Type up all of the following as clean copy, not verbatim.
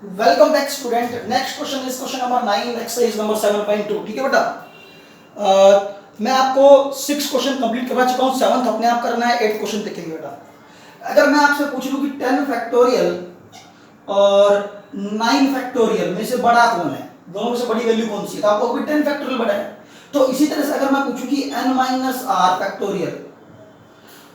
Welcome back student. Next question is question number 9 exercise number 7.2। ठीक है बेटा, मैं आपको 6 क्वेश्चन कंप्लीट करवा चुका हूँ, 7th अपने आप करना है, 8th क्वेश्चन देखेंगे बेटा। अगर मैं आपसे पूछ लूँ कि 10 फैक्टोरियल और 9 फैक्टोरियल में से बड़ा कौन है, दोनों में से बड़ी वैल्यू कौन सी है, तो आपको भी 10 फैक्टोरियल बड़ा है। तो इसी तरह से अगर मैं पूछूं कि n माइनस आर फैक्टोरियल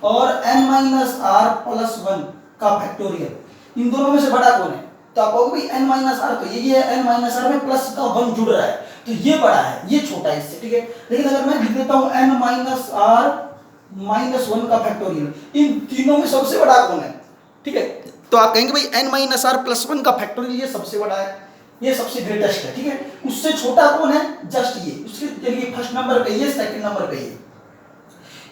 और n माइनस आर प्लस 1 का फैक्टोरियल, इन दोनों में से बड़ा कौन है, तो आप कहोगे भाई n माइनस आर, तो ये है n माइनस आर में प्लस का 1 जुड़ रहा है, तो ये बड़ा है, ये छोटा है इससे। ठीक है, लेकिन अगर मैं लिख देता हूं n माइनस आर माइनस 1 का फैक्टोरियल, इन तीनों में सबसे बड़ा कौन है? ठीक है, तो आप कहेंगे भाई n माइनस आर प्लस 1 का फैक्टोरियल ये सबसे बड़ा है, ये सबसे ग्रेटेस्ट है। ठीक है, उससे छोटा कौन है? जस्ट ये, उसके लिए फर्स्ट नंबर पे ये, सेकंड नंबर पे ये,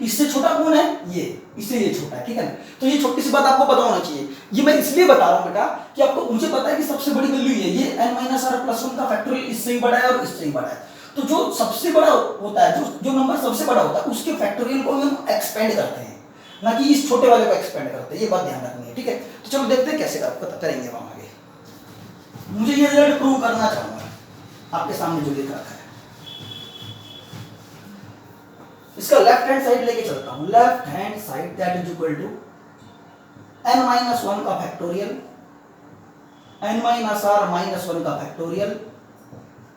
इससे छोटा कौन है? ये, इससे ये छोटा है। ठीक है ना, तो ये छोटी सी बात आपको पता होना चाहिए। ये मैं इसलिए बता रहा हूं बेटा कि आपको, मुझे पता है कि सबसे बड़ी वैल्यू ये n माइनस आर प्लस 1 का फैक्टोरियल इससे ही बड़ा है और इससे ही बड़ा है। तो जो सबसे बड़ा होता है, जो नंबर सबसे बड़ा होता है, उसके फैक्टोरियल को हम एक्सपेंड करते हैं, ना कि इस छोटे वाले को एक्सपेंड करते हैं। ये बात ध्यान रखनी है। ठीक है, तो चलो देखते हैं कैसे पता करेंगे हम आगे। मुझे ये रिजल्ट प्रूव करना चाहूंगा आपके सामने जो लिख रखा है, इसका लेफ्ट हैंड साइड लेके चलता हूं। Left hand side that is equal to n minus 1 का factorial, n minus are minus 1 का फैक्टोरियल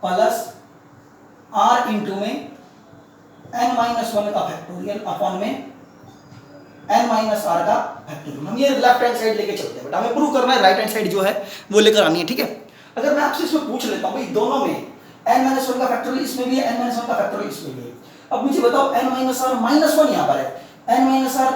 प्लस r इंटू में n माइनस 1 का फैक्टोरियल अपॉन में n माइनस आर का फैक्टोरियल। हम ये लेफ्ट हैंड साइड लेके चलते हैं बेटा, हमें प्रूव करना है राइट हैंड साइड जो है वो लेकर आनी है। ठीक है, अगर मैं आपसे इसमें पूछ लेता हूं भाई दोनों में n माइनस 1 का फैक्टोरियल इसमें भी है, n माइनस 1 का फैक्टोरियल इसमें भी है, अब मुझे बताओ n माइनस आर माइनस 1 यहां पर है, n माइनस आर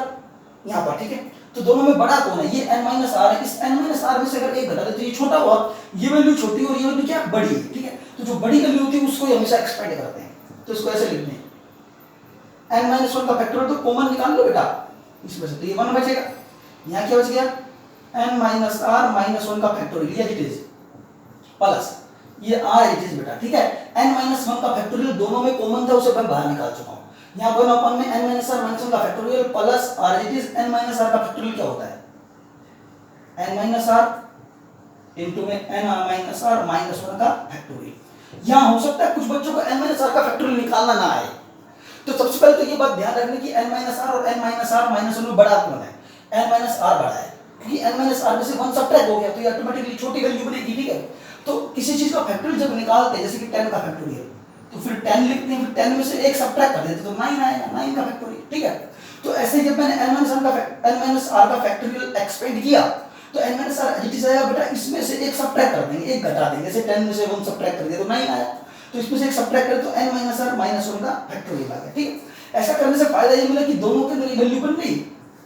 यहां पर। ठीक है, तो दोनों में बड़ा कौन है? ये n माइनस आर है। इस n माइनस आर में से अगर एक घटा दे तो ये छोटा हुआ, ये वैल्यू छोटी और ये वैल्यू क्या? बड़ी है। ठीक है, तो जो बड़ी वैल्यू होती है उसको हमेशा एक्सपेंड करते हैं, तो इसको ऐसे लिखते हैं n माइनस 1 का फैक्टोरियल, तो कॉमन निकाल लो बेटा इसमें से, तो ये 1 बचेगा। यहां क्या बच गया? n माइनस आर माइनस 1 का फैक्टोरियल, ये इट इज प्लस ये r इट इज बेटा। ठीक है, n माइनस 1 का फैक्टोरियल दोनों में कॉमन था, उसे मैं बाहर निकाल चुका हूं। यहां पर अपन में n माइनस आर माइनस 1 का factorial plus r it is n minus are का फैक्टोरियल क्या होता है? n माइनस आर इनटू में n माइनस आर माइनस 1 का फैक्टोरियल। यहां हो सकता है कुछ बच्चों को n माइनस आर का फैक्टोरियल निकालना ना आए, तो सबसे पहले तो ये बात ध्यान रखने की n माइनस आर और n माइनस आर माइनस 1 में बड़ा कौन है? n माइनस आर बड़ा है, क्योंकि n माइनस आर में से 1 सब्ट्रैक्ट हो गया तो ये ऑटोमेटिकली छोटी वैल्यू बनेगी। ठीक है, तो किसी चीज का फैक्टोरियल जब निकालते हैं, जैसे कि 10 का फैक्टोरियल, तो फिर 10 लिखते हैं, फिर 10 में से एक सब्ट्रैक्ट कर देते तो 9 आएगा, 9 का फैक्टोरियल। ठीक है, तो ऐसे जब मैंने n माइनस आर का फैक्टोरियल एक्सपेंड किया, तो n minus R as it is आया बेटा, इसमें से एक सब्ट्रैक्ट कर देंगे, एक घटा देंगे, जैसे 10 में से 1 सब्ट्रैक्ट कर दिया तो 9 आया, तो इसमें से एक सब्ट्रैक्ट करें तो n माइनस आर माइनस 1 का फैक्टोरियल आ गया। ठीक है, ऐसा करने से फायदा ये मिला कि दोनों के अंदर वैल्यू बन गई,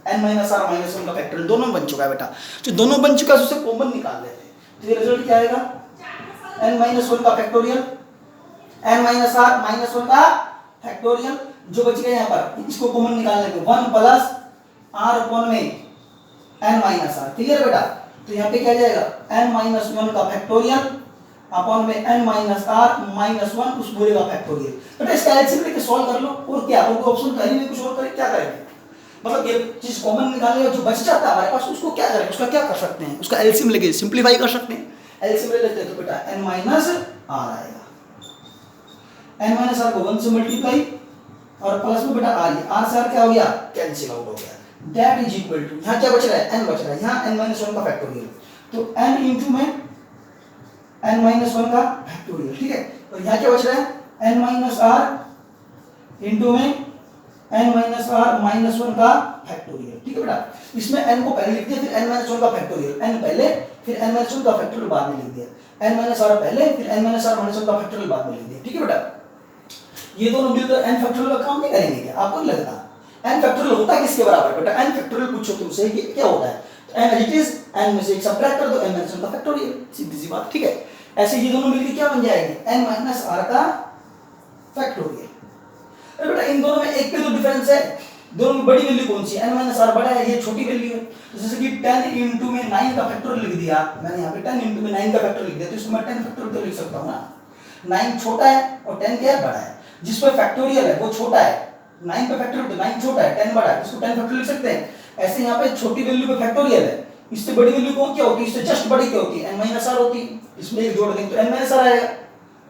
n माइनस आर माइनस 1 का फैक्टोरियल दोनों बन चुका है बेटा। जो दोनों बन चुका है उसे कॉमन निकाल लेते हैं, तो ये रिजल्ट क्या आएगा? n माइनस 1 का factorial, n minus are minus 1 का फैक्टोरियल, जो बच गया यहाँ पर इसको कॉमन निकालने पे 1 प्लस r अपॉन में n माइनस आर। क्लियर बेटा, तो यहाँ पे क्या जाएगा? n माइनस 1 का फैक्टोरियल अपॉन में n माइनस आर माइनस 1 उस पूरे का फैक्टोरियल। बेटा इसका एलसीएम लेके सॉल्व कर लो, और क्या होगा? ऑप्शन कहीं नहीं, कुछ और करें, क्या करेंगे? मतलब ये चीज कॉमन निकालने और जो बच जाता है हमारे पास उसको क्या करें, उसका क्या कर सकते हैं? उसका एलसीएम लेके सिंपलीफाई कर सकते हैं। एलसीएम ले लेते हैं तो बेटा n माइनस आर आएगा, n माइनस आर को 1 से मल्टीप्लाई और प्लस में बेटा आर, आर से आर क्या हो गया? कैंसिल आउट हो गया। दैट इज इक्वल टू, यहां क्या बच रहा है? n बच रहा है, यहां n माइनस 1 का फैक्टोरियल, तो n इंटू में n माइनस 1 का फैक्टोरियल। ठीक है, और यहां क्या बच रहा है? n माइनस आर इंटू में n माइनस आर माइनस 1 का फैक्टोरियल। ठीक है बेटा, इसमें n को पहले लिख दिया, फिर n माइनस 1 का फैक्टोरियल, n पहले फिर n माइनस 1 का फैक्टोरियल बाद में लिख दिया, n माइनस आर पहले फिर n माइनस आर माइनस 1 का फैक्टोरियल बाद में लिख दिया। ठीक है बेटा, ये दोनों मिलकर n फैक्टोरियल का काम नहीं करेंगे क्या? आपको नहीं लगता? n फैक्टोरियल होता है किसके बराबर बेटा? n फैक्टोरियल पूछो तुमसे ये क्या होता है, तो n इट इज n में से एक सब्ट्रैक्ट कर दो, n माइनस 1 का फैक्टोरियल, सीधी सी बात। ठीक है, ऐसे ये दोनों मिलकर क्या बन जाएंगे? n माइनस आर का फैक्टोरियल। अरे बेटा इन दोनों में एक पे तो डिफरेंस है, दोनों में बड़ी वैल्यू कौन सी है? n माइनस आर बड़ा है, ये छोटी वैल्यू है। जैसे कि 10 इंटू में 9 का फैक्टोरियल लिख दिया मैंने, यहाँ पे 10 इंटू में 9 का फैक्टोरियल लिख दिया, तो इसको मैं 10 फैक्टोरियल तो लिख सकता हूँ ना। 9 छोटा है और 10 क्या है? बड़ा है। जिस पर फैक्टोरियल है वो छोटा है, 9 पे फैक्टोरियल तो 9 छोटा है, 10 बड़ा है, इसको 10 फैक्टोरियल लिख सकते हैं। ऐसे यहाँ पे छोटी वैल्यू पे फैक्टोरियल है, इससे बड़ी वैल्यू कौन क्या होती है, इससे जस्ट बड़ी क्या होती है, n माइनस आर होती है। इसमें एक जोड़ देंगे तो n माइनस आर आएगा,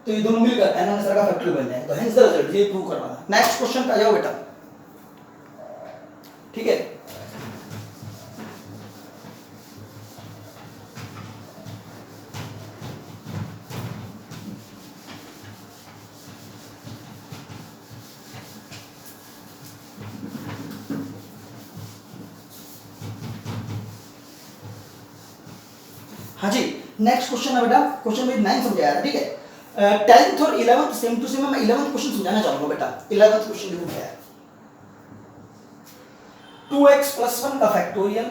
तो ये दोनों मिलकर n माइनस आर का फैक्टोरियल बन जाएगा। तो हेंस द रिजल्ट, ये प्रूव करवाना। नेक्स्ट क्वेश्चन पे आ जाओ बेटा, ठीक है। हाँ जी, नेक्स्ट क्वेश्चन है बेटा, क्वेश्चन में 9 समझाया था, ठीक है। 10th और 11th सेम टू सेम, मैं 11th क्वेश्चन समझाना चाहूंगा बेटा। 11th क्वेश्चन देखो क्या है, 2x प्लस 1 का फैक्टोरियल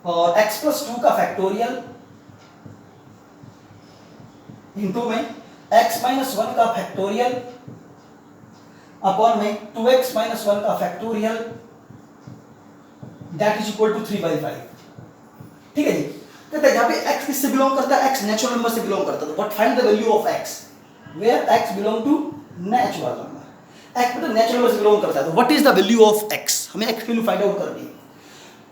और x प्लस 2 का फैक्टोरियल इंटू में x माइनस 1 का फैक्टोरियल अपॉन में 2x माइनस 1 का factorial that is equal to 3/5। ठीक है जी। कहते हैं यहाँ पे x किससे बिलोंग करता है, x नेचुरल नंबर से बिलोंग करता है। But find the value of x where x belong to natural number. x मतलब नेचुरल नंबर से बिलोंग करता है, तो what is the value of x, हमें x की वैल्यू फाइंड आउट करनी है।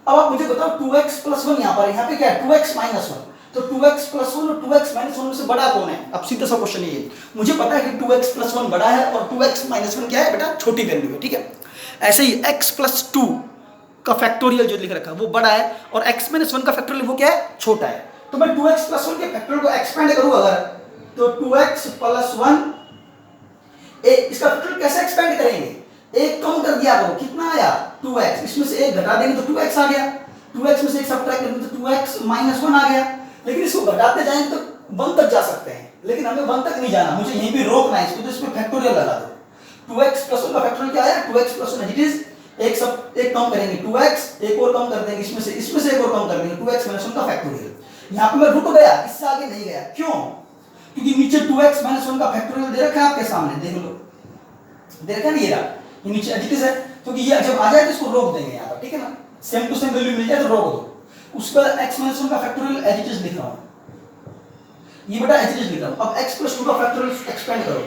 अब आप मुझे बताओ 2x प्लस 1 यहाँ पर, यहाँ पे क्या है 2x माइनस 1, तो 2x प्लस 1 और 2x माइनस 1 में से बड़ा कौन है। अब सीधा सा क्वेश्चन ये, मुझे पता है कि 2x प्लस 1 बड़ा है और 2x माइनस 1 क्या है बेटा, छोटी वैल्यू है। ठीक है, ऐसे ही x प्लस 2 का फैक्टोरियल जो लिख रखा है वो बड़ा है और x माइनस 1 का फैक्टोरियल वो क्या है, छोटा है। तो मैं 2x प्लस 1 के फैक्टोरियल को एक्सपेंड करूँ अगर, तो 2x प्लस 1 इसका फैक्टोरियल कैसे एक्सपेंड करेंगे, एक कम कर दिया करो, कितना आया 2x, इसमें से एक घटा देंगे तो 2x आ गया, 2x में से एक सब्ट्रैक्ट करेंगे तो 2x माइनस 1 आ गया। लेकिन इसको घटाते जाएंगे तो 1 तक जा सकते हैं, लेकिन हमें 1 तक नहीं जाना, मुझे यहीं पे रोकना है इसको, तो इसमें फैक्टोरियल लगा दो। 2x प्लस 1 का फैक्टोरियल क्या आया, 2x प्लस 1 इट इज एक कम करेंगे 2x, एक और कम कर देंगे, इसमें से एक और कम कर देंगे 2x माइनस 1 का फैक्टोरियल। यहाँ पे मैं रुक गया, इससे आगे नहीं गया, क्यों, क्योंकि नीचे 2x माइनस 1 का फैक्टोरियल दे रखा है आपके सामने, देख लो, दे रखा है ना, ये रहा, ये नीचे एडिटिव है, क्योंकि ये जब आ जाए तो इसको रोक देंगे यहाँ पर। ठीक है ना, सेम टू सेम वैल्यू मिल जाए तो रोक दो। उसका x माइनस 1 का फैक्टोरियल एडिटिव लिख रहा हूँ, ये बेटा एडिटिव लिख रहा हूँ। अब x प्लस 2 का फैक्टोरियल एक्सपेंड करो,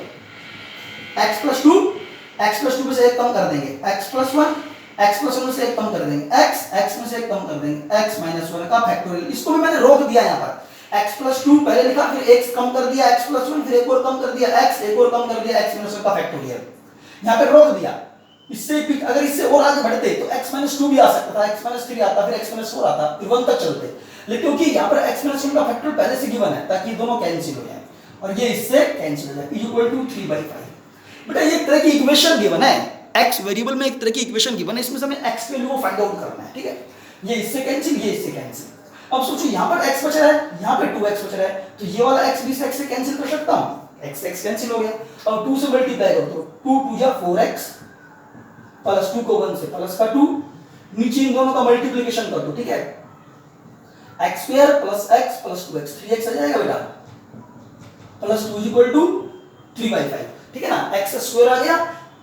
x प्लस 2 में से एक कम कर देंगे, x प्लस 1 x प्लस 1 में से एक कम कर देंगे, x में से एक कम कर देंगे, x माइनस 1 का फैक्टोरियल, इसको भी मैंने रोक दिया यहाँ पर। x प्लस 2 पहले लिखा, फिर x कम कर दिया, x प्लस 1 फिर एक और कम कर दिया, x एक और कम कर दिया, x माइनस 1 का फैक्टोरियल यहाँ पे रोक दिया। इससे अगर इससे और आगे बढ़ते तो x माइनस 2 भी आ सकता था, x माइनस 3 आता, फिर x माइनस 4 आता, फिर 1 तक चलते, लेकिन क्योंकि यहाँ पर x माइनस 1 का फैक्टोरियल पहले से गिवन है ताकि ये दोनों कैंसिल हो जाए और ये इससे कैंसिल हो जाए, p इक्वल टू 3/5। बेटा ये एक तरह की इक्वेशन गिवन है, x वेरिएबल में एक तरह की इक्वेशन गिवन है, इसमें से हमें x वैल्यू को फाइंड आउट करना है। ठीक है, ये इससे कैंसिल, ये इससे कैंसिल। अब सोचो यहाँ पर x बच रहा है, यहाँ पे 2x बच रहा है, तो ये वाला x भी से कैंसिल कर सकता हूँ, x कैंसिल हो गया और 2 से मल्टीप्लाई करो तो 2 2 जा 4x प्लस 2 को 1 से प्लस का 2, नीचे इन दोनों का मल्टीप्लिकेशन कर दो। ठीक है, x square plus x plus 2x 3x आ जाएगा बेटा, प्लस 2 इक्वल टू 3/5। ठीक है ना, x स्क्वायर आ गया,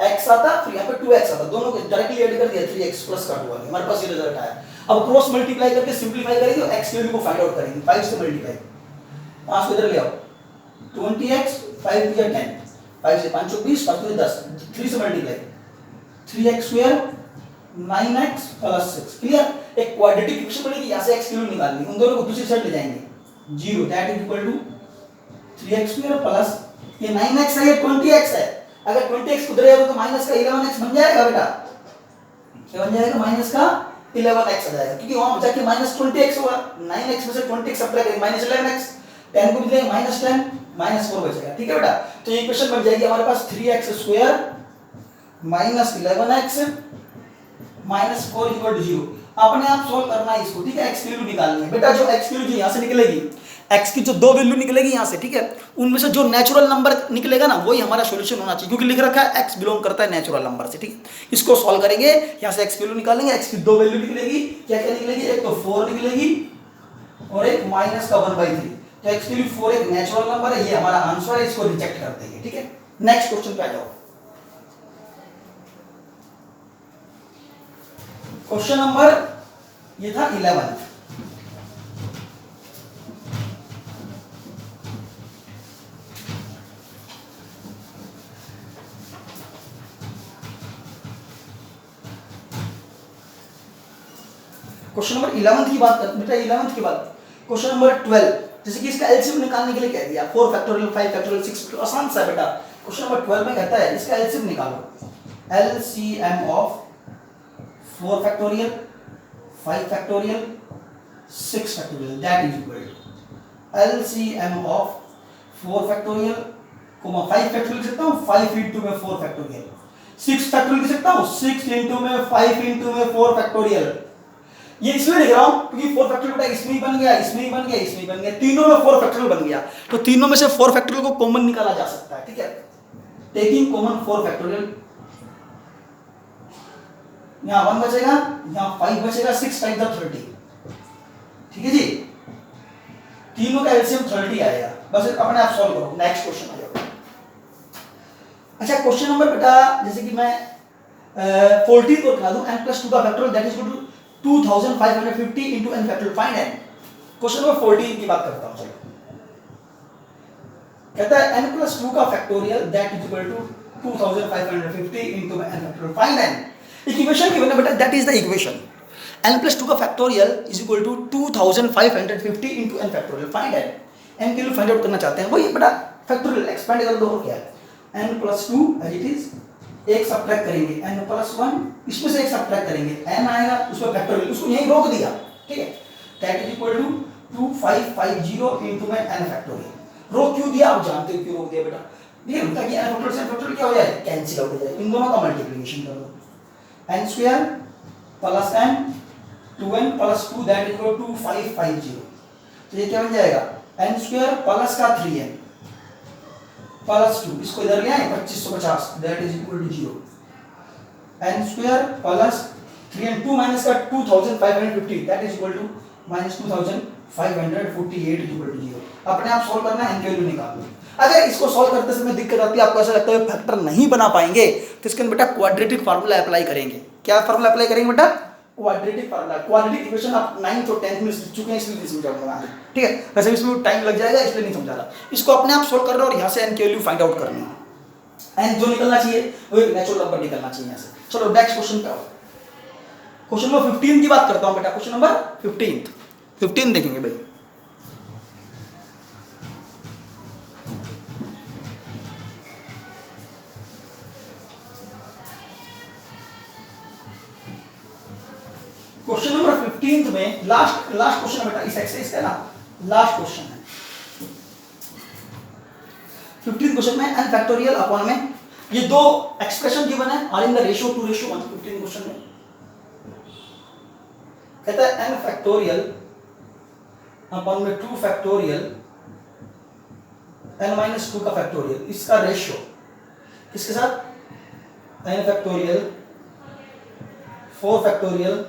x आता, फिर यहाँ पे 2x आता, दोनों को डायरेक्टली ऐड कर दिया, 3x प्लस का 2 आ गया, हमारे पास ये रिजल्ट आया। अब क्रॉस मल्टीप्लाई करके सिंपलीफाई करेंगे और x की वैल्यू को फाइंड आउट करेंगे, 5 से मल्टीप्लाई, 5 को इधर ले आओ, 20x 5 to 10, 5 से 5 को 20, 5 को 10, 3 से multiply 3x square 9x plus 6। Clear, एक क्वाड्रेटिक इक्वेशन बनेगी, यहाँ से x की वैल्यू निकालनी, उन दोनों को दूसरी साइड ले जाएंगे, 0 that is equal to 3x square plus ये 9x है, ये 20x है, अगर 20x उधर जाएगा तो माइनस का 11x बन जाएगा बेटा, क्या बन जाएगा, माइनस का 11x आ जाएगा, क्योंकि वहां जाके माइनस 20x होगा, 9x में से 20x सब्ट्रैक्ट करेंगे माइनस 11x, 10 को भी देंगे माइनस 10 माइनस 4 बचेगा। ठीक है बेटा, तो ये इक्वेशन बन जाएगी हमारे पास 3x square minus 11x minus 4 equal to 0। अपने आप सोल्व करना है इसको। ठीक है, x की वैल्यू निकालनी है बेटा, जो x की वैल्यू यहाँ से निकलेगी, x की जो दो वैल्यू निकलेगी यहाँ से, ठीक है, उनमें से जो नेचुरल नंबर निकलेगा ना वही हमारा सॉल्यूशन होना चाहिए, क्योंकि लिख रखा है x बिलोंग करता है नेचुरल नंबर से। ठीक है, इसको सॉल्व करेंगे, यहाँ से x की वैल्यू निकालेंगे, x की दो वैल्यू निकलेगी, क्या क्या निकलेगी, एक तो 4 निकलेगी और एक माइनस का 1/3, तो x की वैल्यू 4 एक नेचुरल नंबर है, ये हमारा आंसर है, इसको रिजेक्ट कर देंगे। ठीक है, नेक्स्ट क्वेश्चन पे आ जाओ। क्वेश्चन नंबर ये था 11। क्वेश्चन नंबर 11 की बात कर बेटा, 11 की बात। क्वेश्चन नंबर 12, जैसे कि इसका एलसीएम निकालने के लिए कह दिया 4 फैक्टोरियल 5 फैक्टोरियल 6 फैक्टोरियल, आसान सा है बेटा। क्वेश्चन नंबर 12 में कहता है इसका एलसीएम निकालो, LCM of 4 factorial 5 factorial 6 factorial that is equal to LCM of 4 factorial 5 factorial लिख सकता हूँ 5 इंटू में 4 फैक्टोरियल, 6 फैक्टोरियल लिख सकता हूँ 6 इंटू में 5 इंटू में 4 फैक्टोरियल। ये इसलिए लिख रहा हूं क्योंकि 4 फैक्टोरियल बेटा इसमें ही बन गया, इसमें ही बन गया, इसमें ही बन गया, तीनों में 4 फैक्टोरियल बन गया, तो तीनों में से 4 फैक्टोरियल को कॉमन निकाला जा सकता है। ठीक है, टेकिंग कॉमन 4 फैक्टोरियल, यहां 1 बचेगा, यहां 5 बचेगा, 6 टाइम्स 30। ठीक है जी, तीनों का एलसीएम 30 आएगा, बस अपने आप सॉल्व करो। नेक्स्ट क्वेश्चन आ जाओ। अच्छा क्वेश्चन नंबर बेटा, जैसे कि मैं 14 को बता दूं, n + 2 का factorial that is equal to 2550 into n factorial, find n। Question number 14 की बात करता हूं, चलो। कहता है n + 2 का factorial that is equal to 2550 into n factorial, find n। Equation given है बेटा, that is the equation. n + 2 का factorial is equal to 2550 into n factorial, find n। n के लिए फाइंड आउट करना चाहते हैं, वही बेटा फैक्टोरियल एक्सपेंड कर दो, और क्या है n + 2 एज इट इज, एक सब्ट्रैक्ट करेंगे n + 1, इसमें से एक सब्ट्रैक्ट करेंगे n आएगा, उसमें फैक्टोरियल, उसको यहीं रोक दिया। ठीक है, that is equal to 2550 into में n फैक्टोरियल। रोक क्यों दिया आप जानते हो क्यों रोक दिया बेटा, ये ताकि n फैक्टोरियल से फैक्टोरियल क्या हो जाए, कैंसिल आउट हो जाए, इन दोनों का मल्टीप्लिकेशन कर दो, n² + n 2n + 2 that is equal to 2550। तो ये क्या बन जाएगा n² प्लस का 3n + 2, इसको इधर ले आए 2550 that is equal to 0, n² + 3n 2 minus का 2550 that is equal to -2548 equal to 0। अपने आप सॉल्व करना है, n की वैल्यू निकाल लो। अगर इसको सॉल्व करते समय दिक्कत आती है, आपको ऐसा लगता है फैक्टर नहीं बना पाएंगे, तो इसके अंदर बेटा क्वाड्रेटिक फार्मूला अप्लाई करेंगे। क्या फार्मूला अप्लाई करेंगे बेटा, क्वाड्रेटिक फार्मूला। क्वाड्रेटिक इक्वेशन आप 9th और 10th में सीख चुके हैं, इसलिए नहीं समझाऊंगा आगे। ठीक है, वैसे इसमें टाइम लग जाएगा, इसलिए नहीं समझा रहा। इसको अपने आप सोल्व कर रहे हो और यहाँ से n की वैल्यू फाइंड आउट करनी है। n जो निकलना चाहिए वो एक नेचुरल नंबर निकलना चाहिए यहाँ से। चलो नेक्स्ट क्वेश्चन पे आओ। क्वेश्चन नंबर 15 की बात करता हूँ बेटा, क्वेश्चन नंबर 15 देखेंगे भाई। क्वेश्चन नंबर 15 में लास्ट क्वेश्चन है बेटा, इस एक्सरसाइज का ना लास्ट क्वेश्चन है। 15 क्वेश्चन में n फैक्टोरियल अपॉन में ये दो एक्सप्रेशन गिवन है, are in the ratio 2:1। 15 question में कहता है n फैक्टोरियल अपॉन में 2 फैक्टोरियल n - 2 का फैक्टोरियल, इसका रेशियो किसके साथ, n फैक्टोरियल 4 फैक्टोरियल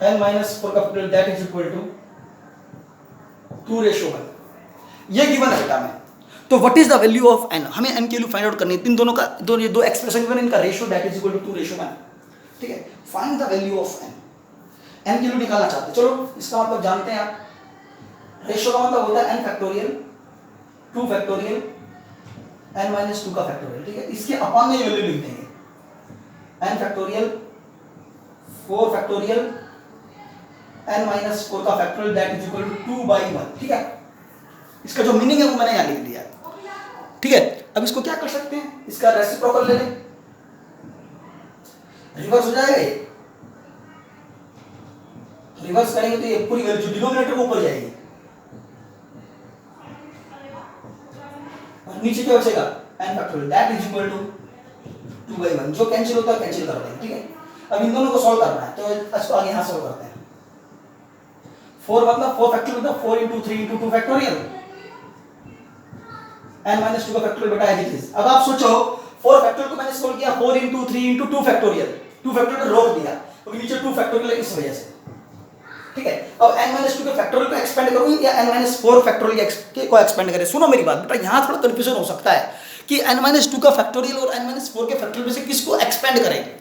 n - 4 का factorial that is equal to 2:1। ये गिवन है बेटा में, तो what is the value of n, हमें n की वैल्यू फाइंड आउट करनी है। इन दोनों का ये दो एक्सप्रेशन गिवन है, इनका ratio that is equal to 2:1। ठीक है, find the value of n, n की वैल्यू निकालना चाहते हैं। चलो इसका मतलब जानते हैं आप, रेशियो का मतलब होता है n फैक्टोरियल 2 फैक्टोरियल n - 2 का फैक्टोरियल। ठीक है, इसके अपॉन में वैल्यू लिख देंगे n फैक्टोरियल 4 फैक्टोरियल n - 4 का factorial that is equal to 2/1। ठीक है, इसका जो मीनिंग है वो मैंने यहाँ लिख दिया। ठीक है, अब इसको क्या कर सकते हैं, इसका रेसिप्रोकल ले लें, रिवर्स हो जाएगा। ये रिवर्स करेंगे तो ये पूरी वैल्यू जो डिनोमिनेटर वो ऊपर जाएगी और नीचे क्या बचेगा n factorial that is equal to 2/1। जो कैंसिल होता है कैंसिल कर देंगे। ठीक है, अब इन दोनों को सॉल्व करना है, तो इसको आगे यहां सॉल्व करते हैं। 4 मतलब 4 फैक्टोरियल मतलब 4 × 3 × 2 फैक्टोरियल, n - 2 का फैक्टोरियल बेटा एज इट इज। अब आप सोचो 4 फैक्टोरियल को मैंने सॉल्व किया 4 × 3 × 2 फैक्टोरियल, 2 फैक्टोरियल रोक दिया क्योंकि नीचे 2 फैक्टोरियल है इस वजह से। ठीक है, अब n - 2 के फैक्टोरियल को एक्सपेंड करूं या n - 4 फैक्टोरियल को एक्सपेंड करें। सुनो मेरी बात बेटा, यहां थोड़ा कंफ्यूजन हो सकता है कि n - 2 का फैक्टोरियल और n - 4 के फैक्टोरियल में से किसको एक्सपेंड करें।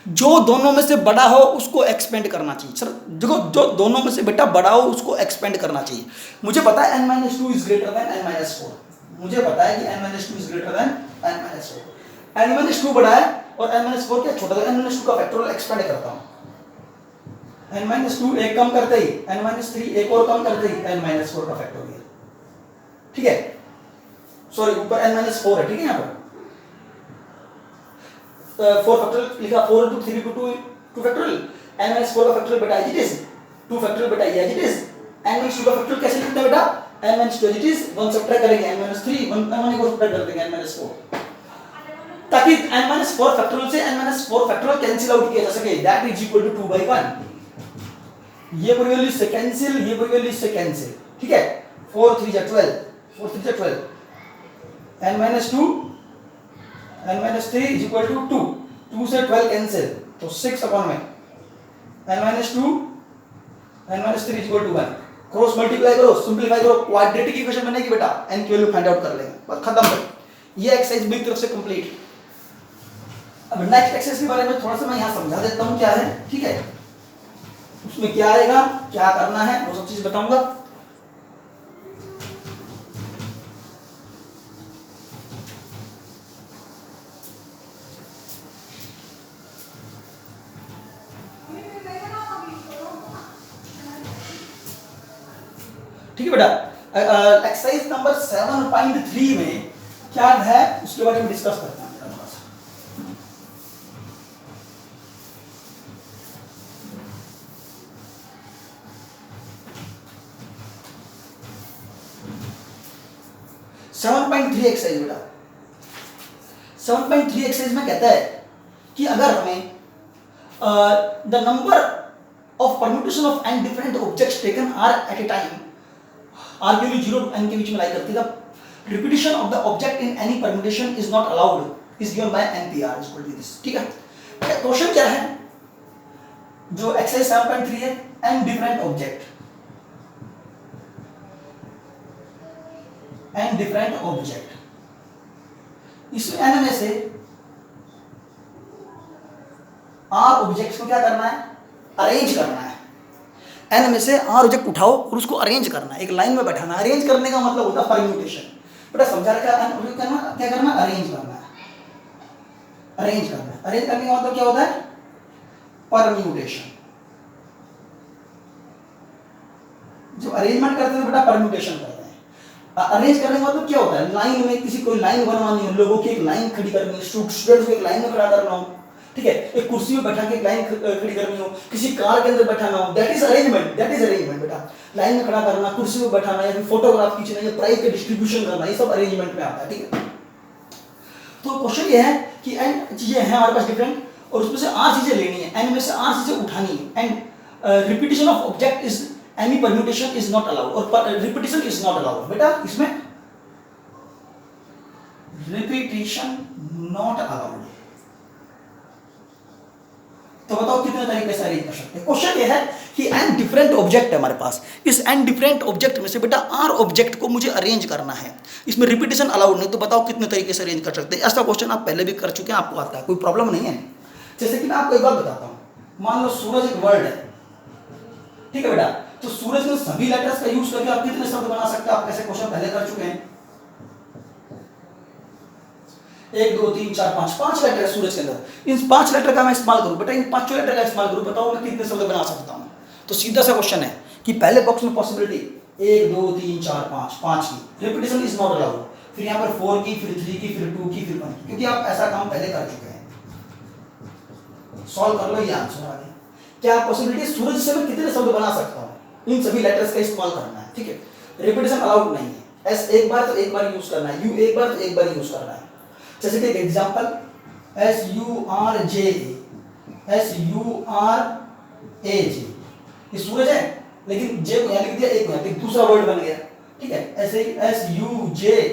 जो दोनों में से बड़ा हो उसको एक्सपेंड करना चाहिए। सर देखो, जो दोनों में से बेटा बड़ा हो उसको एक्सपेंड करना चाहिए। मुझे पता है n - 2 is greater than n - 4, मुझे पता है कि n - 2 is greater than n - 4। n - 2 बड़ा है और n - 4 क्या छोटा है, n - 2 का फैक्टोरियल एक्सपेंड करता हूं। n माइनस 2 एक कम करते ही n माइनस 3 एक और कम करते ही n माइनस 4 का फैक्टोरियल, ठीक है, सॉरी ऊपर n माइनस 4 है, ठीक है, यहाँ पर 4 फैक्टोरियल लिखा, 4 into 3 into 2 factorial, n minus 4 का फैक्टोरियल बेटा एज इट इज 2 फैक्टोरियल बेटा as it is, n minus 2 का फैक्टोरियल कैसे लिखते हैं बेटा, n minus 2 as it is, 1 subtract करेंगे n माइनस 3, 1 को सब्ट्रैक्ट कर देंगे n माइनस 4, ताकि n माइनस 4 फैक्टोरियल से n minus 4 factorial cancel out किया जा सके, that is equal to 2 by 1, ये वैल्यू इससे कैंसिल, ये वैल्यू इससे कैंसिल, ठीक है, 4 3 जा 12, 4 3 जा 12, n minus 2 n minus 3 is equal to 2, 2 से 12 कैंसिल, तो 6 अपॉन में n minus 2 n minus 3 is equal to 1, cross multiply करो, सिंपलीफाई करो, क्वाड्रेटिक इक्वेशन बनेगी बेटा, n की वैल्यू फाइंड आउट कर लेंगे, बस खत्म है, ये एक्सरसाइज मेरी तरफ से कंप्लीट। अब नेक्स्ट एक्सरसाइज के बारे में थोड़ा सा मैं यहाँ समझा देता हूँ क्या है, ठीक है, उसमें क्या आएगा, क्या करना है, वो सब चीज बताऊंगा। ठीक है बेटा, एक्सरसाइज नंबर 7.3 में क्या है उसके बारे में डिस्कस करते हैं। 7.3 एक्सरसाइज बेटा, 7.3 एक्सरसाइज में कहता है कि अगर हमें the number of permutation of n different objects taken r at a time, r की वैल्यू 0 to n के बीच में लाई करती है, repetition of the object in any permutation is not allowed is given by NPR is equal to this, ठीक है। Question क्या है, जो एक्सरसाइज 7.3 है, n different object, n different object, इसमें एन में से आर ऑब्जेक्ट्स को क्या करना है, अरेंज करना है, एन में से आर ऑब्जेक्ट उठाओ और उसको अरेंज करना है, एक लाइन में बैठाना। अरेंज करने का मतलब होता है परम्यूटेशन, बेटा समझा रखा है, एन ऑब्जेक्ट करना क्या करना, अरेंज करना है, अरेंज करना है, अरेंज करने का मतलब क्या होता है, परम्यूटेशन, जो अरेंजमेंट करते हैं बेटा परम्यूटेशन करते हैं। अरेंज करने का मतलब क्या होता है, लाइन में किसी कोई लाइन बनवानी हो, लोगों की एक लाइन खड़ी करनी है, स्टूडेंट्स को एक लाइन में खड़ा करना हो, ठीक है, एक कुर्सी में बैठा के एक लाइन खड़ी करनी हो, किसी कार के अंदर बैठाना हो, that is arrangement, that is arrangement बेटा। लाइन में खड़ा करना, कुर्सी में बैठाना, या फिर फोटोग्राफ खींचना, या प्राइज का डिस्ट्रीब्यूशन करना, ये सब अरेंजमेंट में आता है, ठीक है। तो क्वेश्चन ये है कि एन चीजें हैं हमारे पास डिफरेंट, और उसमें से आर चीजें लेनी है, एन में से आर चीजें उठानी है, and repetition of object is any permutation is not allowed, और रिपीटिशन इज नॉट अलाउड बेटा, इसमें रिपीटिशन नॉट अलाउड। तो बताओ कितने तरीके से अरेंज कर सकते हैं। क्वेश्चन ये है कि एन डिफरेंट ऑब्जेक्ट है हमारे पास, इस एन डिफरेंट ऑब्जेक्ट में से बेटा आर ऑब्जेक्ट को मुझे अरेंज करना है, इसमें रिपीटिशन अलाउड नहीं, तो बताओ कितने तरीके से अरेंज कर सकते हैं। ऐसा क्वेश्चन आप पहले भी कर चुके हैं, आपको आता है, कोई प्रॉब्लम नहीं है। जैसे कि मैं आपको एक बात बताता हूँ, मान लो सूरज एक वर्ड है, ठीक है बेटा, तो सूरज में सभी लेटर्स का यूज करके आप कितने शब्द बना सकते हैं, आप ऐसे क्वेश्चन पहले कर चुके हैं। 1 2 3 4 5 5 लेटर है सूरज के अंदर, इन 5 लेटर का मैं इस्तेमाल करूं बेटा, इन 5 लेटर का इस्तेमाल करूं, बताओ मैं कितने शब्द बना सकता हूं। तो सीधा सा क्वेश्चन है कि पहले बॉक्स में पॉसिबिलिटी 1 2 3 4 5 की, रिपीटिशन इज नॉट अलाउड, फिर यहां पर 4 की, फिर 3 की, फिर 2 की, फिर 1 की, क्योंकि आप ऐसा काम पहले कर चुके हैं। सॉल्व कर लो, ये आंसर आ गया। क्या पॉसिबिलिटी सूरज से मैं कितने शब्द बना सकता हूं, इन सभी लेटर्स का इस्तेमाल करना है, ठीक है। रिपीटिशन अलाउड नहीं है, एस एक बार तो एक बार यूज करना है, यू एक बार तो एक बार यूज करना है। जैसे कि एक एग्जांपल, SURJ, SURAJ, ये सूरज है, लेकिन जे को यहाँ लिख दिया, एक को यहाँ, एक दूसरा वर्ड बन गया, ठीक है। ऐसे ही SUJAR,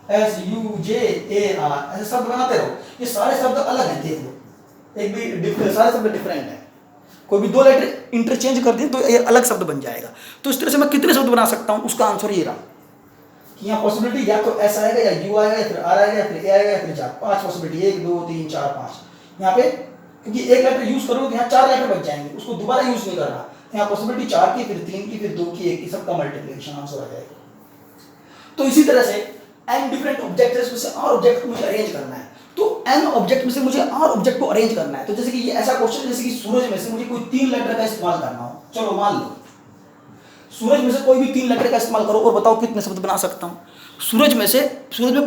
ऐसे शब्द बनाते रहो, ये सारे शब्द अलग हैं, देख लो, एक भी डिफरेंट, सारे शब्द डिफरेंट हैं, कोई भी 2 लेटर इंटरचेंज कर दिए तो ये अलग शब्द बन जाएगा। तो इस तरह से मैं कितने शब्द बना सकता हूँ, उसका आंसर ये रहा कि यहाँ पॉसिबिलिटी या तो एस आएगा, या यू आएगा, या फिर आर आएगा, या फिर ए आएगा, या फिर 4, 5 पॉसिबिलिटी, 1 2 3 4 5। यहाँ पे क्योंकि एक लेटर यूज करोगे तो यहाँ 4 लेटर बच जाएंगे, उसको दोबारा यूज नहीं करना। यहाँ पॉसिबिलिटी 4 की, फिर 3 की, फिर 2 की, 1 की, सबका मल्टीप्लिकेशन आंसर आ जाएगा। तो इसी तरह से एन डिफरेंट ऑब्जेक्ट है, उसमें से आर ऑब्जेक्ट को मुझे अरेंज करना है, तो n ऑब्जेक्ट में से मुझे r ऑब्जेक्ट को अरेंज करना है। तो जैसे कि ये ऐसा क्वेश्चन जैसे कि सूरज में से मुझे कोई 3 लेटर का इस्तेमाल करना हो, चलो मान लो सूरज में से कोई भी 3 लेटर का इस्तेमाल करो और बताओ कितने शब्द बना सकता हूँ। सूरज में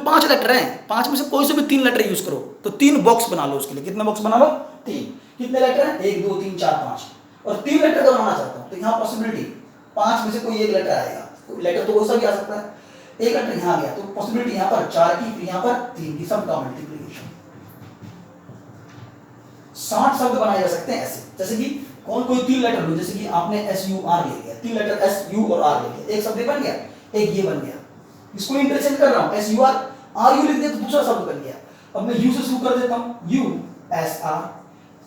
5 लेटर हैं, 5 में से कोई से भी 3 लेटर यूज करो तो 3 बॉक्स बना लो। उसके लिए कितने बॉक्स बना लो? 3। कितने लेटर हैं? 1 2 3 4 5 और 3 लेटर का बनाना चाहता हूँ तो यहाँ पॉसिबिलिटी 5 में से कोई एक लेटर आएगा, लेटर तो कोई सा भी आ सकता है, एक लेटर यहाँ गया तो पॉसिबिलिटी यहाँ पर 4 की, फिर यहाँ पर 3 की, सबका मल्टीप्लिकेशन। 60 शब्द बनाए जा सकते हैं ऐसे। जैसे कि कोई 3 लेटर लो, जैसे कि आपने SUR ले लिया, 3 लेटर SU और R ले लिया, एक शब्द बन गया, एक ये बन गया। इसको इंटरचेंज कर रहा हूँ, SUR RU लिख दिया तो दूसरा शब्द बन गया। अब मैं U से शुरू कर देता हूँ, USR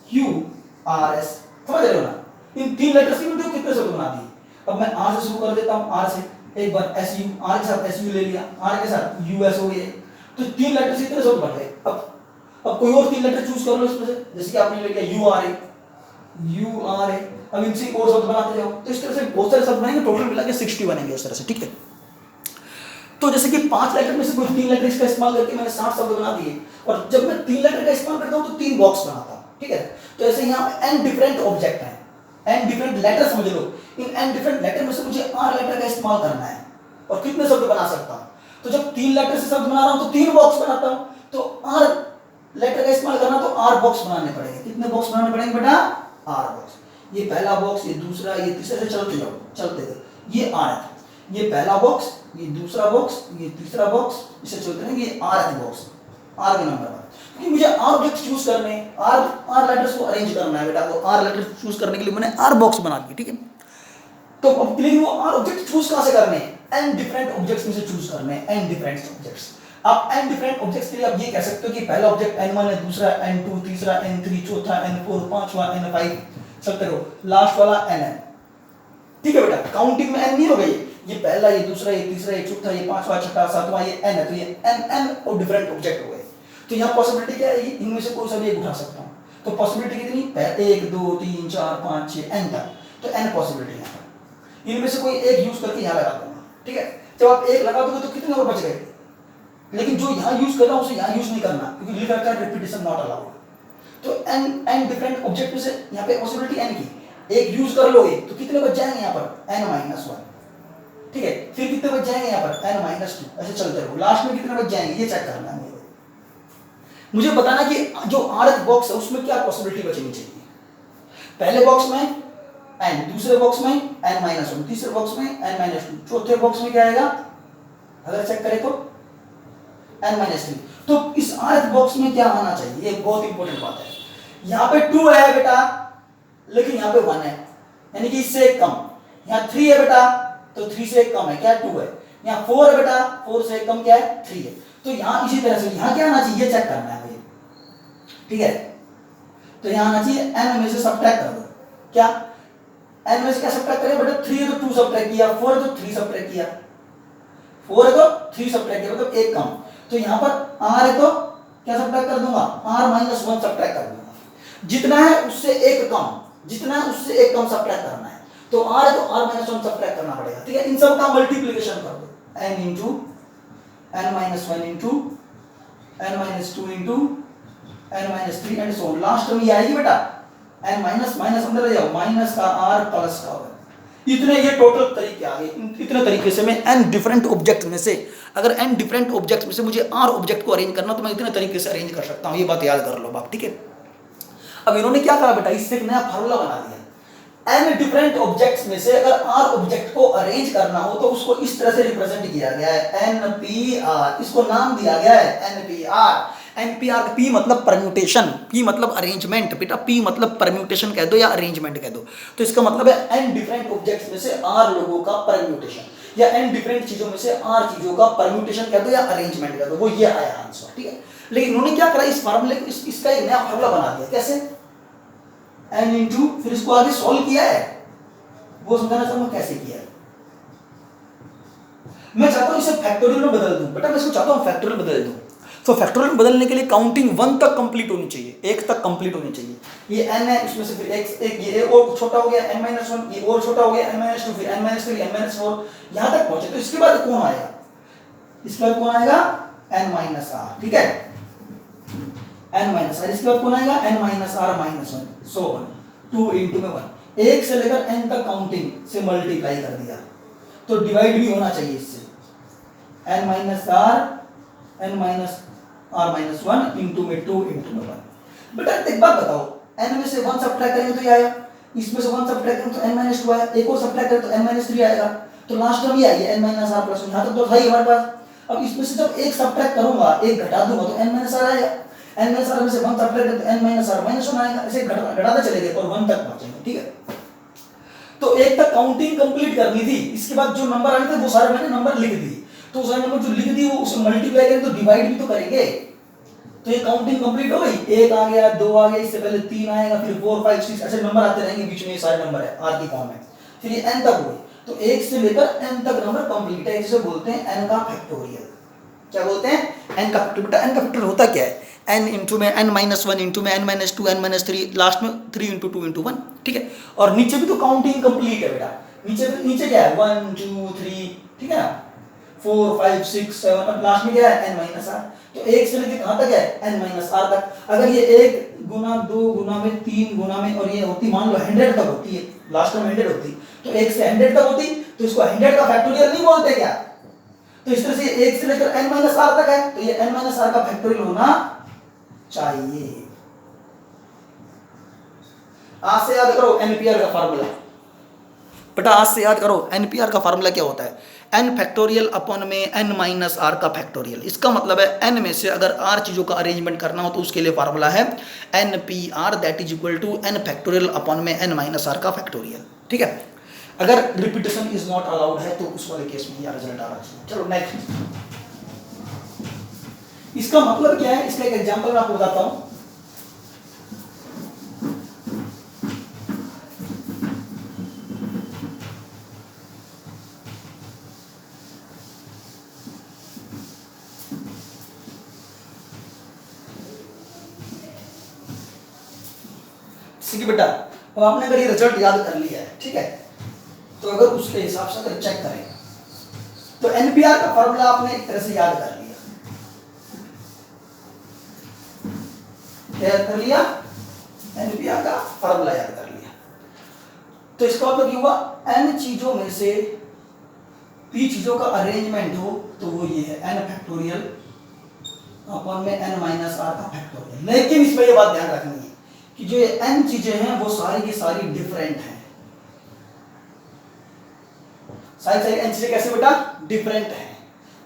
URS, समझ रहे हो ना? इन 3 लेटर से मुझे कितने शब्द बना दिए। अब मैं R से शुरू कर देता हूँ, R से एक बार SU, R के साथ SU ले लिया, R के साथ US हो गए, तो 3 लेटर से इतने शब्द बन गए। अब कोई और 3 लेटर चूज कर लो इसमें से, जैसे कि आपने ले लिया URA, अब इनसे और शब्द बनाते जाओ तो इस तरह से बहुत सारे शब्द बनेंगे, टोटल मिला के 60 बनेंगे इस तरह से, ठीक है। तो जैसे कि 5 लेटर में से कोई 3 लेटर इसका इस्तेमाल करके मैंने 60 शब्द बना दिए, और जब मैं 3 लेटर का इस्तेमाल करता हूँ तो 3 बॉक्स बनाता हूँ, ठीक है। तो ऐसे यहाँ n डिफरेंट ऑब्जेक्ट हैं, n डिफरेंट लेटर समझ लो, इन n डिफरेंट लेटर में से मुझे r लेटर का इस्तेमाल करना है और कितने शब्द बना सकता हूँ। तो जब 3 लेटर से शब्द बना रहा हूँ तो 3 बॉक्स बनाता हूँ, तो r लेटर का इस्तेमाल करना तो r बॉक्स बनाने पड़ेंगे। कितने बॉक्स बनाने पड़ेंगे बेटा? r box. ये पहला बॉक्स, ये दूसरा, ये तीसरा, से चलते जाओ, चलते गए, ये r, ये पहला बॉक्स, ये दूसरा बॉक्स, ये तीसरा बॉक्स, इसे चलते रहेंगे, ये r बॉक्स, r के नंबर पर। क्योंकि मुझे r ऑब्जेक्ट चूज करने, r लेटर्स को अरेंज करना है बेटा, तो r लेटर चूज करने के लिए मैंने r बॉक्स बना दिए, ठीक है। तो अब लेकिन वो r ऑब्जेक्ट चूज कहां से करने हैं? n डिफरेंट ऑब्जेक्ट्स में से चूज करने हैं, n डिफरेंट ऑब्जेक्ट्स। आप n डिफरेंट ऑब्जेक्ट्स के लिए आप ये कह सकते हो कि पहला ऑब्जेक्ट n1 है, दूसरा n2, तीसरा n3, चौथा n4, पांचवा n5, चलते रहो, लास्ट वाला nn, ठीक है बेटा। काउंटिंग में n नहीं हो गई, ये पहला, ये दूसरा, ये तीसरा, ये चौथा, ये पांचवा, छठा, सातवां, ये n है, तो ये n और डिफरेंट ऑब्जेक्ट हो गए। तो यहाँ पॉसिबिलिटी क्या है? इनमें से कोई सा भी एक उठा सकता हूँ। तो पॉसिबिलिटी कितनी? 1 2 3 4 5 6 n तक, तो n पॉसिबिलिटी यहाँ पर। इनमें से कोई एक यूज करके यहाँ लगा दूंगा, ठीक है। जब आप एक लगा दोगे तो कितने और बच गए, लेकिन जो यहाँ यूज कर रहा हूँ उसे यहाँ यूज नहीं करना, क्योंकि लिखा है रिपीटेशन नॉट अलाउड। तो n डिफरेंट ऑब्जेक्ट में से यहाँ पे पॉसिबिलिटी n की एक यूज कर लोगे तो कितने बच जाएंगे यहाँ पर? n-1, ठीक है। फिर कितने बच जाएंगे यहाँ पर? n-2, ऐसे चलते रहो, लास्ट में कितने बच जाएंगे ये चेक करना है मुझे बताना कि जो rth बॉक्स है उसमें क्या पॉसिबिलिटी बचनी चाहिए। पहले बॉक्स में n, दूसरे बॉक्स में n-1, तीसरे बॉक्स में n-2, चौथे बॉक्स में क्या आएगा अगर चेक करें तो n-3। तो इस rth बॉक्स में क्या आना चाहिए, ये बहुत इंपॉर्टेंट बात है। यहाँ पे 2 है बेटा, लेकिन यहाँ पे 1 है, यानी कि इससे एक कम। यहाँ 3 है बेटा, तो 3 से एक कम है, क्या 2 है। यहाँ 4 है बेटा, 4 से एक कम क्या है? 3 है। तो यहाँ इसी तरह से यहाँ क्या आना चाहिए ये चेक करना है मुझे, ठीक है। तो यहाँ आना चाहिए n में से सब्ट्रैक्ट कर दो, क्या n में से क्या सब्ट्रैक्ट करें बेटा? 3 है तो 2 सब्ट्रैक्ट किया, 4 है तो 3 सब्ट्रैक्ट किया, 4 है तो 3 सब्ट्रैक्ट किया, मतलब एक कम। तो यहाँ पर r है तो क्या सब्ट्रैक्ट कर दूंगा? r-1 सब्ट्रैक्ट कर दूंगा। जितना है उससे एक कम, जितना है उससे एक कम सब्ट्रैक्ट करना है, तो r है तो r-1 सब्ट्रैक्ट करना पड़ेगा, ठीक है। इन सब का मल्टीप्लिकेशन कर दो, n into n-1 into n-2 into n-3 and so last में ये आएगी बेटा n माइनस अंदर ले जाओ, माइनस का r प्लस का r। इतने ये टोटल तरीके आ गए। इतने तरीके से मैं n डिफरेंट ऑब्जेक्ट में से, अगर n डिफरेंट ऑब्जेक्ट में से मुझे r ऑब्जेक्ट को अरेंज करना तो मैं इतने तरीके से अरेंज कर सकता हूँ, ये बात याद कर लो बाप, ठीक है। अब इन्होंने क्या करा बेटा, इससे एक नया फार्मूला बना दिया। n डिफरेंट ऑब्जेक्ट्स में से अगर r ऑब्जेक्ट को अरेंज करना हो तो उसको इस तरह से रिप्रेजेंट किया गया है, npr, इसको नाम दिया गया है npr। npr का p मतलब परम्यूटेशन, p मतलब अरेंजमेंट बेटा, p मतलब परम्यूटेशन कह दो या अरेंजमेंट कह दो। तो इसका मतलब है n डिफरेंट ऑब्जेक्ट्स में से r लोगों का परम्यूटेशन, या n डिफरेंट चीजों में से r चीजों का परम्यूटेशन कह दो या अरेंजमेंट कह दो, वो ये आया आंसर, ठीक है। लेकिन इन्होंने क्या करा, इस फार्मूले को इसका एक नया फार्मूला बना दिया, कैसे? n इंटू, फिर इसको आगे सॉल्व किया है, वो समझाना चाहूंगा कैसे किया है। मैं चाहता हूं इसे फैक्टोरियल में बदल दूं बेटा, मैं इसको चाहता हूं फैक्टोरियल बदल दूं। तो फैक्टोरियल में बदलने के लिए काउंटिंग 1 तक कंप्लीट होनी चाहिए, 1 तक कंप्लीट होनी चाहिए। ये n है, इसमें से फिर एक ये और छोटा हो गया n-1, ये और छोटा हो गया n-2, फिर n-3, n-4, यहां तक पहुंचे। तो इसके बाद कौन आएगा? इसके बाद कौन आएगा? n-r, ठीक है। एन माइनस आर, इसके बाद कौन आएगा n minus are minus one, so one, 2 into में 1, 1 से लेकर एन तक काउंटिंग से मल्टीप्लाई कर दिया, तो डिवाइड भी होना चाहिए इससे, n minus are minus one into में 2 इंटू में 1। बेटा एक बात बताओ, एन में से 1 सब्ट्रैक्ट करेंगे तो ये आया, इसमें से 1 सब्ट्रैक्ट करेंगे तो एन माइनस 2 आया, एक और सब्ट्रैक्ट करें तो एन माइनस 3 आएगा, तो लास्ट टर्म ये आई है एन माइनस आर प्लस 1, यहाँ तक तो था ही हमारे पास। अब इसमें से जब एक सब्ट्रैक्ट करूंगा, एक घटा दूंगा तो एन माइनस आर आएगा, एन माइनस आर में से 1 सब्ट्रैक्ट करें तो एन माइनस आर माइनस 1 आएगा, ऐसे घटाते चले गए और 1 तक पहुंचेंगे, ठीक है। तो एक तक काउंटिंग कंप्लीट करनी थी, इसके बाद जो नंबर आने थे वो सारे मैंने नंबर लिख दी, तो सारे नंबर जो लिख दी वो उसे मल्टीप्लाई करेंगे तो डिवाइड भी तो करेंगे, तो ये काउंटिंग कंप्लीट हो गई, 1 आ गया, 2 आ गया, इससे पहले 3 आएगा, फिर 4 5 6 ऐसे नंबर आते रहेंगे, बीच में ये सारे नंबर है आर की फॉर्म में, फिर ये n तक हुए, तो 1 से लेकर n तक नंबर कंप्लीट है, जिसे बोलते हैं n का फैक्टोरियल। क्या बोलते हैं n का फैक्टोरियल। बेटा n का फैक्टोरियल होता क्या है, n इंटू में n माइनस 1 इंटू में n minus 2 n minus 3, last में 3 इंटू 2 इंटू 1, ठीक है। और नीचे भी तो काउंटिंग कंप्लीट है बेटा, नीचे क्या है 1 2 3, ठीक है ना, 4 5 6 7, और लास्ट में क्या है n माइनस आर, तो 1 से लेकर कहां तक है n माइनस आर तक। अगर ये 1 गुना 2 गुना में 3 गुना में और ये होती मान लो 100 तक होती है, लास्ट में 100 होती, तो 1 से 100 तक होती, तो इसको 100 का फैक्टोरियल नहीं बोलते क्या, तो इस तरह से 1 से लेकर n माइनस आर तक है, तो ये n माइनस आर का फैक्टोरियल होना चाहिए। आज से याद करो एनपीआर का फार्मूला, बेटा आज से याद करो एनपीआर का फार्मूला क्या होता है, n फैक्टोरियल अपॉन में n माइनस आर का फैक्टोरियल। इसका मतलब है n में से अगर r चीज़ों का अरेंजमेंट करना हो तो उसके लिए फार्मूला है npr that is equal to n factorial upon में n माइनस आर का फैक्टोरियल, ठीक है। अगर रिपीटेशन इज नॉट अलाउड है तो उस वाले केस में यह रिजल्ट आ रहा है। चलो नेक्स्ट, इसका मतलब क्या है, इसका एक एग्जांपल मैं आपको बताता हूं। बेटा अब आपने अगर ये रिजल्ट याद कर लिया है, ठीक है, तो अगर उसके हिसाब से अगर चेक करें तो एनपीआर का फॉर्मूला आपने एक तरह से याद कर लिया, याद कर लिया, एनपीआर का फॉर्मूला याद कर लिया, तो इसका मतलब ये हुआ एन चीजों में से पी चीजों का अरेंजमेंट हो तो वो ये है एन फैक्टोरियल अपॉन में एन माइनस आर का फैक्टोरियल। लेकिन इसमें ये बात ध्यान रखनी है कि जो ये n चीजें हैं वो सारी की सारी डिफरेंट हैं, सारी n चीजें कैसे बेटा डिफरेंट हैं,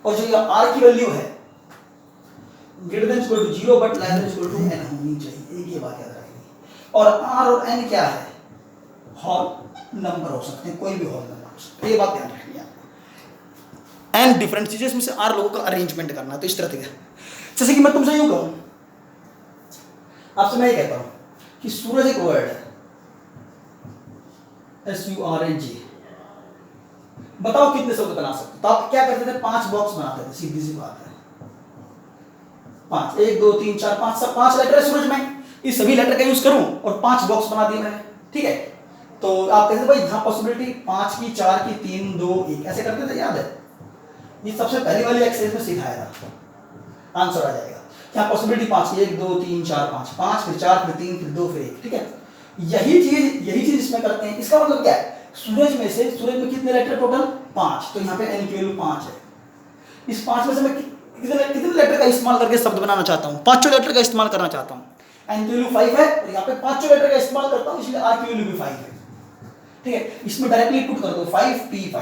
और जो ये r की वैल्यू है greater than equal to 0 but less than equal to n होनी चाहिए, एक ये बात याद रखनी। और r और n क्या है, होल नंबर हो सकते हैं, कोई भी होल नंबर हो सकता है, ये बात ध्यान रखनी है आपको। n डिफरेंट चीजें, इसमें से r लोगों का अरेंजमेंट करना, तो इस तरह से जैसे कि मैं तुमसे यूं कहूं, आपसे मैं ये कहता हूं कि सूरज एक वर्ड है, SURAJ, बताओ कितने शब्द बना सकते, तो आप क्या करते थे 5 बॉक्स बनाते थे, सीधी सी बात है 5, 1 2 3 4 5, सब 5 लेटर है सूरज में, इस सभी लेटर का यूज करूं और 5 बॉक्स बना दिए मैंने, ठीक है। तो आप कहते भाई यहां पॉसिबिलिटी 5 की 4 की 3 2 1 ऐसे करते थे, याद है, ये सबसे पहली वाली एक्सरसाइज में सिखाया था, आंसर आ जाएगा। क्या पॉसिबिलिटी 5 की 1 2 3 4 5, 5 फिर 4 फिर 3 फिर 2 फिर 1, ठीक है। यही चीज इसमें करते हैं। इसका मतलब क्या है, सूरज में कितने लेटर टोटल 5, तो यहाँ पे n की वैल्यू 5 है। इस 5 में से मैं कितने लेटर का इस्तेमाल करके शब्द बनाना चाहता हूँ, 5 लेटर का इस्तेमाल करना चाहता हूँ, n की वैल्यू 5 है और यहाँ पे 5 लेटर का इस्तेमाल करता हूँ, इसलिए r की वैल्यू भी 5 है, ठीक है। इसमें डायरेक्टली पुट कर दो 5p5,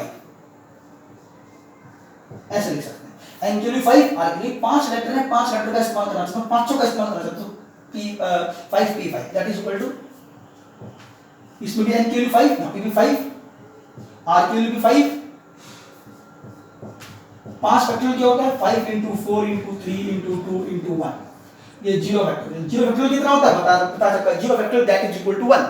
ऐसे लिख सकते हैं, n के लिए 5 r के लिए 5 लेटर है, 5 लेटर का इस्तेमाल करना चाहता हूं, 500 का इस्तेमाल करना चाहता हूं, p 5p5 that is equal to, इसमें भी n के लिए 5, यहां पे भी 5, r के लिए भी 5, 5 फैक्टोरियल क्या होता है 5 into 4 into 3 into 2 into 1, ये 0 फैक्टोरियल कितना होता है पता चक्का 0 factorial that is equal to 1,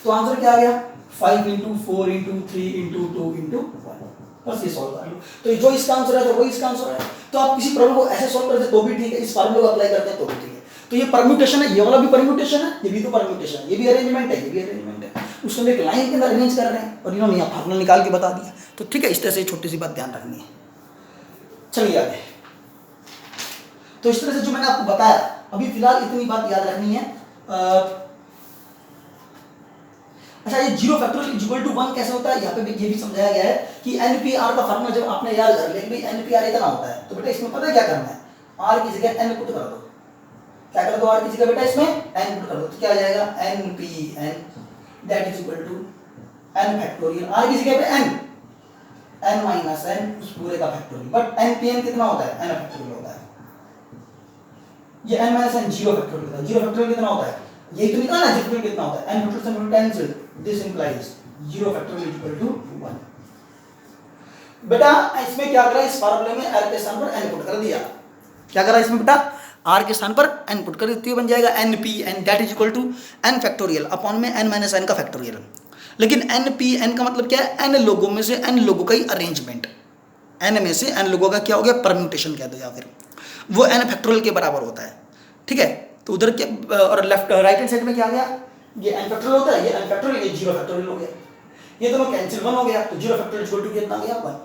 तो आंसर क्या आ गया 5 into 4 into 3 into 2 into 1, बस ये सॉल्व कर लो। तो जो इसका आंसर है तो वही इसका आंसर है। तो आप किसी प्रॉब्लम को ऐसे सॉल्व करते तो भी ठीक है, इस फार्मूले को अप्लाई करते हैं तो भी ठीक है। तो ये परम्यूटेशन है, ये वाला भी परम्यूटेशन है, ये भी तो परम्यूटेशन है, ये भी अरेंजमेंट है, ये भी अरेंजमेंट है, उसको हम एक लाइन के अंदर अरेंज कर रहे हैं और इन्होंने यहाँ फार्मूला निकाल के बता दिया। तो ठीक है, इस तरह से छोटी सी बात ध्यान रखनी है। चलिए आगे। तो इस तरह से जो मैंने आपको बताया, अभी फिलहाल इतनी बात याद रखनी है। अच्छा, ये जीरो फैक्टोरियल इक्वल टू 1 कैसे होता है, यहाँ पे भी ये भी समझाया गया है कि एनपीआर का फॉर्मूला जब आपने याद कर लिया कि भाई एनपीआर इतना होता है, तो बेटा इसमें पता है क्या करना है, आर की जगह एन पुट कर दो। क्या कर दो, आर की जगह बेटा इसमें एन पुट कर दो, तो क्या आ जाएगा NPN that is equal to n factorial, r की जगह पे एन माइनस एन उस पूरे का फैक्टोरियल। बट एनपीएन कितना होता है, एन फैक्टोरियल होता है। ये n minus n zero factorial होता है। जीरो फैक्टोरियल कितना होता है, ये तो निकालना है जीरो कितना होता है, n factorial cancel, this implies zero factorial equal to 1। बेटा इसमें क्या करा, इस फार्मूले में आर के स्थान पर एन पुट कर दिया। क्या करा इसमें बेटा, आर के स्थान पर एन पुट कर देती है, बन जाएगा n P n that is equal to n factorial upon में एन माइनस एन का फैक्टोरियल। लेकिन एन पी एन का मतलब क्या है, एन लोगों में से एन लोगों का ही अरेंजमेंट, एन में से एन लोगों का क्या हो गया, परम्यूटेशन कह दो, या फिर वो एन फैक्टोरियल के बराबर होता है। ठीक है, तो उधर के और लेफ्ट राइट हैंड साइड में क्या आ गया, ये एन फैक्टोरियल होता है, ये एन फैक्टोरियल, ये जीरो फैक्टोरियल हो गया, ये दोनों कैंसिल 1 हो गया, तो जीरो फैक्टोरियल इक्वल टू कितना गया 1।